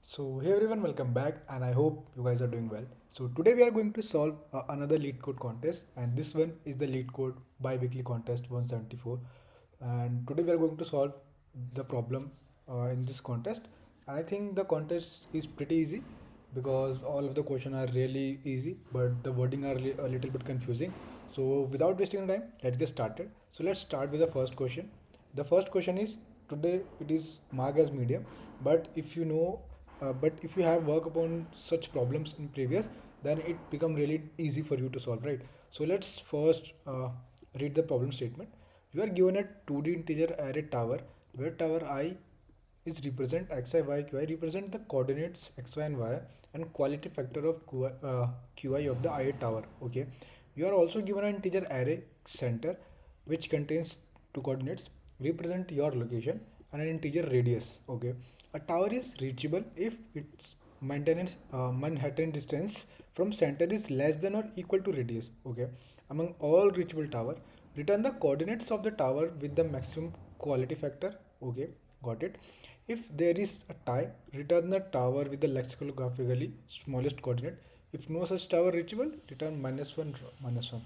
So hey everyone, welcome back and I hope you guys are doing well. So today we are going to solve another LeetCode contest, and this one is the LeetCode Biweekly Contest 174. And today we are going to solve the problem in this contest. I think the contest is pretty easy because all of the questions are really easy, but the wording are a little bit confusing. So without wasting time, let's get started. So let's start with the first question. The first question is, today it is marked as medium, but if you have worked upon such problems in previous, then it become really easy for you to solve, right? So let's first read the problem statement. You are given a 2D integer array tower where tower I is represent xi y qi represent the coordinates x y and y and quality factor of qi of the I tower. Okay, you are also given an integer array center which contains two coordinates represent your location and an integer radius. Okay, a tower is reachable if its maintenance Manhattan distance from center is less than or equal to radius. Okay, among all reachable tower, return the coordinates of the tower with the maximum quality factor. Okay, got it. If there is a tie, return the tower with the lexicographically smallest coordinate. If no such tower reachable, return -1.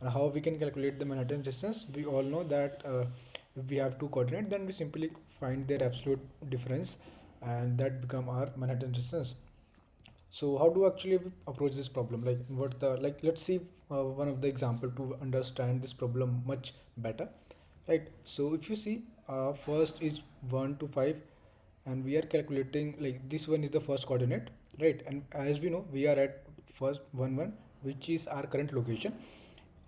And how we can calculate the Manhattan distance? We all know that if we have two coordinates, then we simply find their absolute difference, and that become our Manhattan distance. So how do actually approach this problem? Let's see one of the example to understand this problem much better, right? So if you see, first is 1 to 5, and we are calculating, like, this one is the first coordinate, right? And as we know, we are at first 1 1, which is our current location.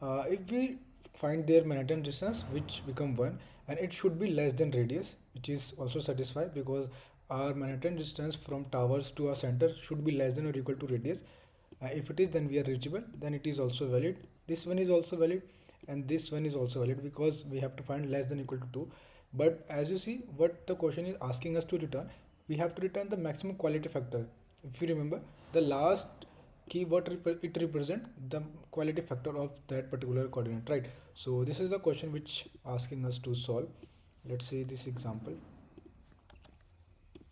If we find their Manhattan distance, which become 1, and it should be less than radius, which is also satisfied because our Manhattan distance from towers to our center should be less than or equal to radius. If it is, then we are reachable, then it is also valid. This one is also valid, and this one is also valid because we have to find less than equal to 2. But as you see, what the question is asking us to return, we have to return the maximum quality factor. If you remember, the last keyword it represent the quality factor of that particular coordinate, right? So this is the question which asking us to solve. Let's see this example,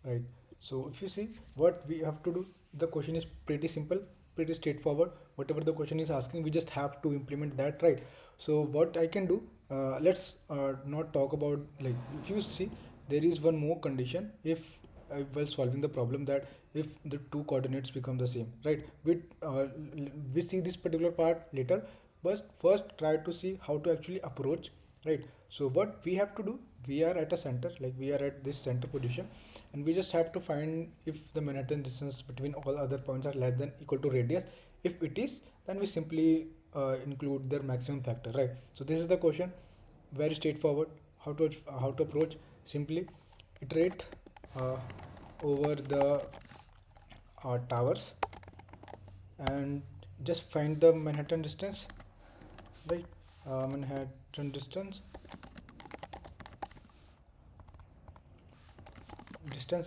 right? So if you see what we have to do, the question is pretty simple, pretty straightforward. Whatever the question is asking, we just have to implement that, right? So what I can do, let's not talk about, like, if you see, there is one more condition if while solving the problem, that if the two coordinates become the same, right? We see this particular part later, but first try to see how to actually approach, right? So what we have to do, we are at a center, like we are at this center position, and we just have to find if the Manhattan distance between all other points are less than equal to radius. If it is, then we simply include their maximum factor, right? So this is the question, very straightforward. How to approach? Simply iterate uh, over the towers and just find the Manhattan distance, right? Manhattan distance,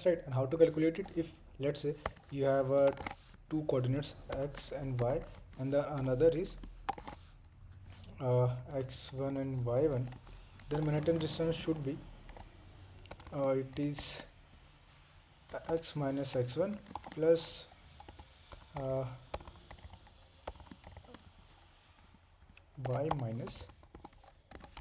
right? And how to calculate it? If let's say you have two coordinates x and y, and the another is x1 and y1, then Manhattan distance should be it is x minus x1 plus uh, y minus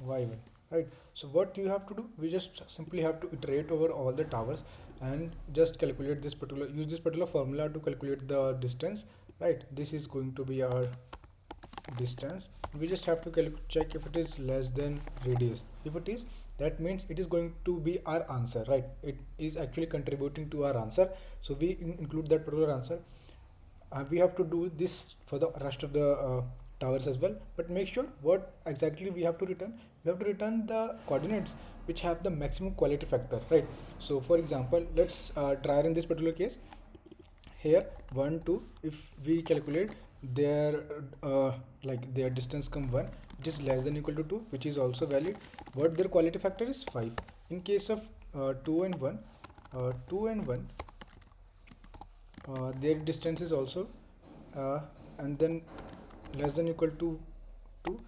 y1, right? So what you have to do, we just simply have to iterate over all the towers and just calculate this particular, use this particular formula to calculate the distance, right? This is going to be our distance. We just have to check if it is less than radius. If it is, that means it is going to be our answer, right? It is actually contributing to our answer, so we include that particular answer. We have to do this for the rest of the towers as well, but make sure what exactly we have to return. We have to return the coordinates which have the maximum quality factor, right? So for example, let's try in this particular case. Here 1 2, if we calculate their their distance come 1, it is less than equal to 2, which is also valid. What their quality factor is 5. In case of 2 and 1, 2 and 1, their distance is also and then less than equal to 2,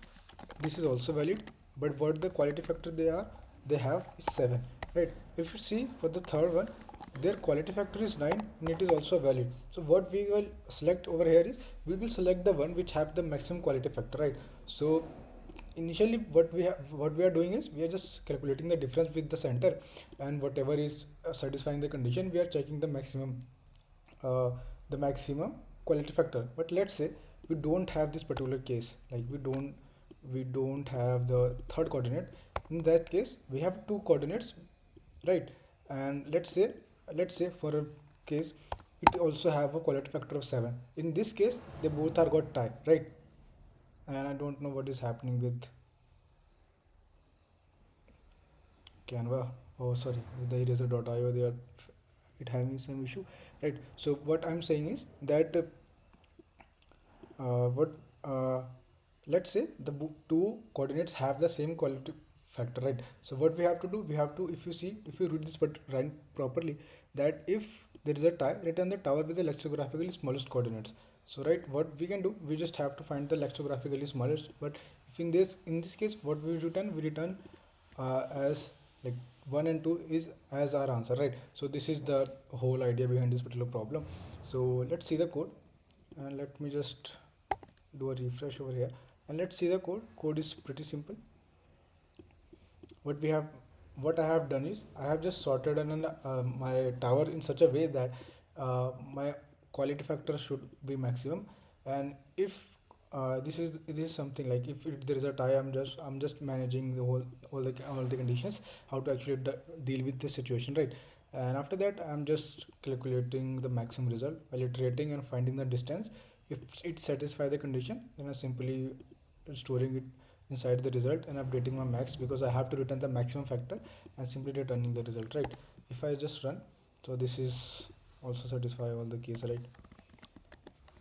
this is also valid. But what the quality factor they have is 7, right? If you see for the third one, their quality factor is 9 and it is also valid. So what we will select over here is we will select the one which have the maximum quality factor, right? So initially what we are doing is we are just calculating the difference with the center, and whatever is satisfying the condition, we are checking uh, the maximum quality factor. But let's say we don't have this particular case, like we don't have the third coordinate. In that case we have two coordinates, right? And let's say for a case it also have a quality factor of 7. In this case they both are got tie, right? And I don't know what is happening with Canva. Oh, sorry, with the eraser.io, they are it having some issue, right? So what I'm saying is that what let's say the two coordinates have the same quality factor, right? So what we have to do, we have to, if you read this but run properly, that if there is a tie, return the tower with the lexicographically smallest coordinates. So right, what we can do, we just have to find the lexicographically smallest. But if in this case what we return as like 1 and 2 is as our answer, right? So this is the whole idea behind this particular problem. So let's see the code, and let me just do a refresh over here, and let's see the code is pretty simple. What I have done is I have just sorted my tower in such a way that my quality factor should be maximum. And if this is something like if there is a tie, I'm just managing the all the conditions, how to actually deal with this situation, right? And after that I'm just calculating the maximum result while iterating and finding the distance. If it satisfies the condition, then I simply storing it inside the result and updating my max, because I have to return the maximum factor, and simply returning the result, right? If I just run, so this is also satisfy all the case, right?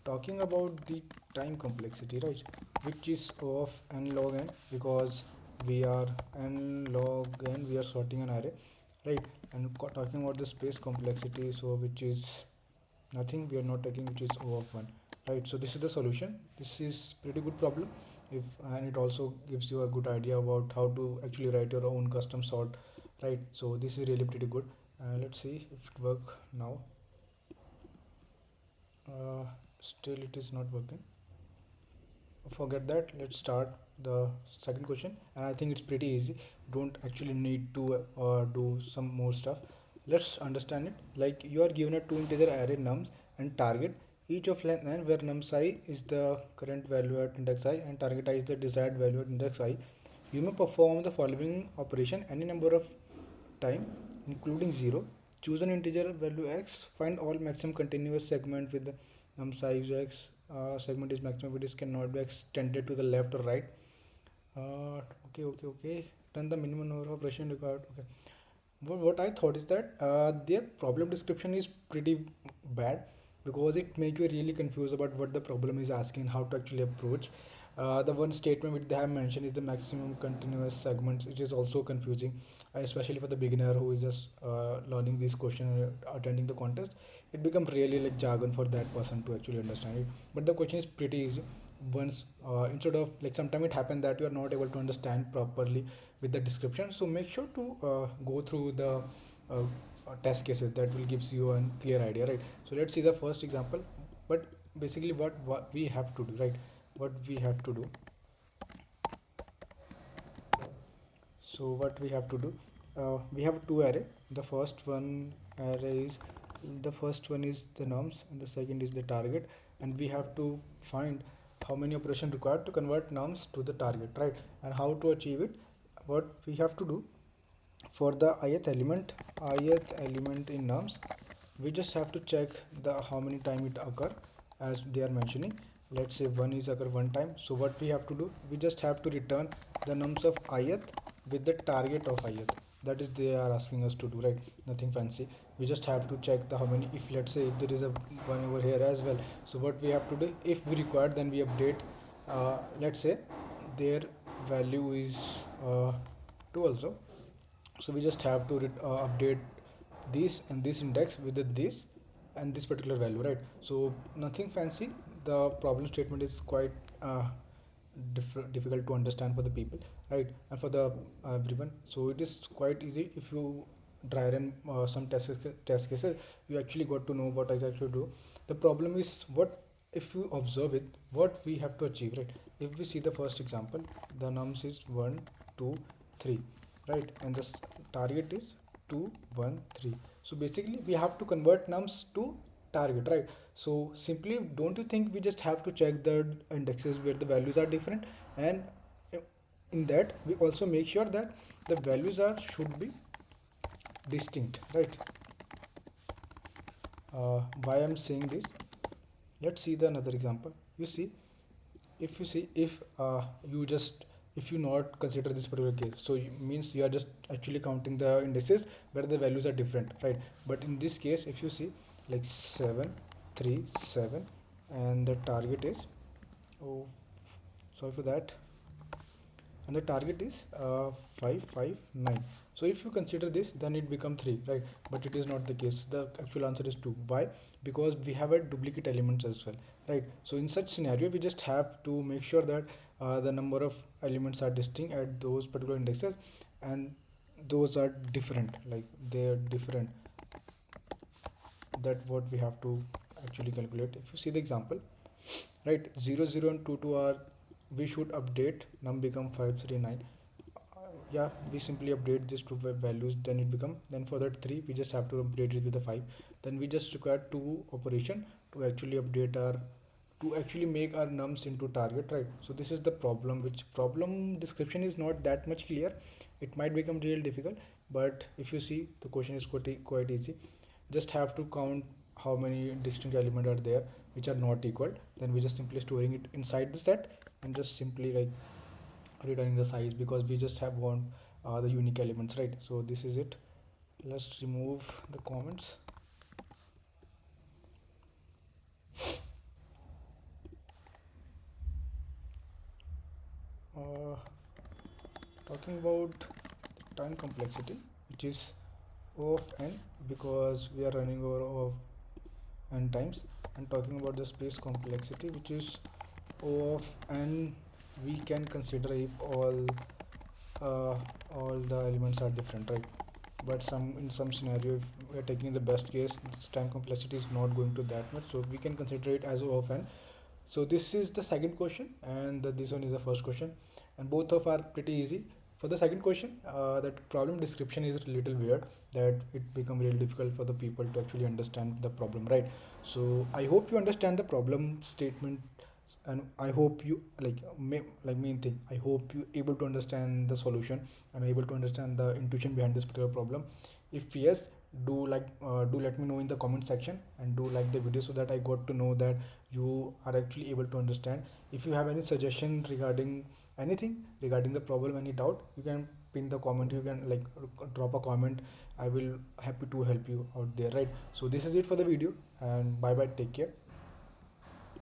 Talking about the time complexity, right, which is of n log n, because we are n log n, we are sorting an array, right? And talking about the space complexity, so which is nothing, we are not taking, which is O of 1, right? So this is the solution. This is pretty good problem, if and it also gives you a good idea about how to actually write your own custom sort, right? So this is really pretty good. Let's see if it work now. Still it is not working. Forget that, let's start the second question, and I think it's pretty easy. Don't actually need to do some more stuff. Let's understand it. Like, you are given a two integer array nums and target, each of length n, where nums I is the current value at index I and target I is the desired value at index I. You may perform the following operation any number of time including 0. Choose an integer value x, find all maximum continuous segment with the num size x. Segment is maximum, it is cannot be extended to the left or right. Okay. Done the minimum number of operation required. Okay. What I thought is that their problem description is pretty bad, because it makes you really confused about what the problem is asking, how to actually approach. The one statement which they have mentioned is the maximum continuous segments, which is also confusing, especially for the beginner who is just learning this question, attending the contest. It becomes really like jargon for that person to actually understand it. But the question is pretty easy. Once instead of like, sometimes it happens that you are not able to understand properly with the description, so make sure to go through the test cases, that will gives you a clear idea, right? So let's see the first example. But basically what we have to do, right? What we have to do, so what we have to do, we have two array. The first one is the nums and the second is the target, and we have to find how many operations required to convert nums to the target, right? And how to achieve it. What we have to do, for the ith element in nums, we just have to check the how many time it occur, as they are mentioning. Let's say 1 is occur one time. So what we have to do, we just have to return the nums of ith with the target of ith. That is, they are asking us to do, right? Nothing fancy. We just have to check the how many, if let's say if there is a one over here as well. So what we have to do, if we require, then we update. Let's say their value is 2 also. So we just have to update this and this index with this and this particular value, right? So nothing fancy. The problem statement is quite difficult to understand for the people, right? And for the everyone, so it is quite easy. If you dry run some test cases, you actually got to know what exactly to do. The problem is, what if you observe it, what we have to achieve, right? If we see the first example, the nums is 1 2 3, right? And this target is 2 1 3. So basically we have to convert nums to target, right? So simply, don't you think we just have to check the indexes where the values are different, and in that we also make sure that the values are should be distinct, right? Why I'm saying this, let's see the another example. You see, if you see, if you just, if you not consider this particular case, so means you are just actually counting the indices where the values are different, right? But in this case, if you see, like 7 3 7, and the target is, oh sorry for that, and the target is 559. So if you consider this, then it become 3, right? But it is not the case. The actual answer is 2. Why? Because we have a duplicate elements as well, right? So in such scenario, we just have to make sure that the number of elements are distinct at those particular indexes, and those are different, like they're different. That what we have to actually calculate. If you see the example, right, 0 0 and 2 2 are, we should update num become 539. Yeah, we simply update this to values, then it become, then for that 3 we just have to update it with the 5, then we just require 2 operation to actually update our, to actually make our nums into target, right? So this is the problem, which problem description is not that much clear. It might become real difficult, but if you see, the question is quite easy. Just have to count how many distinct elements are there which are not equal, then we just simply storing it inside the set, and just simply like returning the size, because we just have want the unique elements, right? So this is it. Let's remove the comments. uh, Talking about time complexity, which is O of n, because we are running over O of n times, and talking about the space complexity, which is O of n, we can consider if uh, all the elements are different, right? But in some scenario, if we are taking the best case, this time complexity is not going to that much, so we can consider it as O of n. So this is the second question, and this one is the first question, and both of are pretty easy. For the second question, that problem description is a little weird, that it become really difficult for the people to actually understand the problem, right? So I hope you understand the problem statement, and I hope you like main thing, I hope you able to understand the solution and able to understand the intuition behind this particular problem. If yes, do let me know in the comment section, and do like the video so that I got to know that you are actually able to understand. If you have any suggestion regarding anything regarding the problem, any doubt, you can pin the comment, you can like drop a comment. I will happy to help you out there, right? So this is it for the video, and bye bye, take care.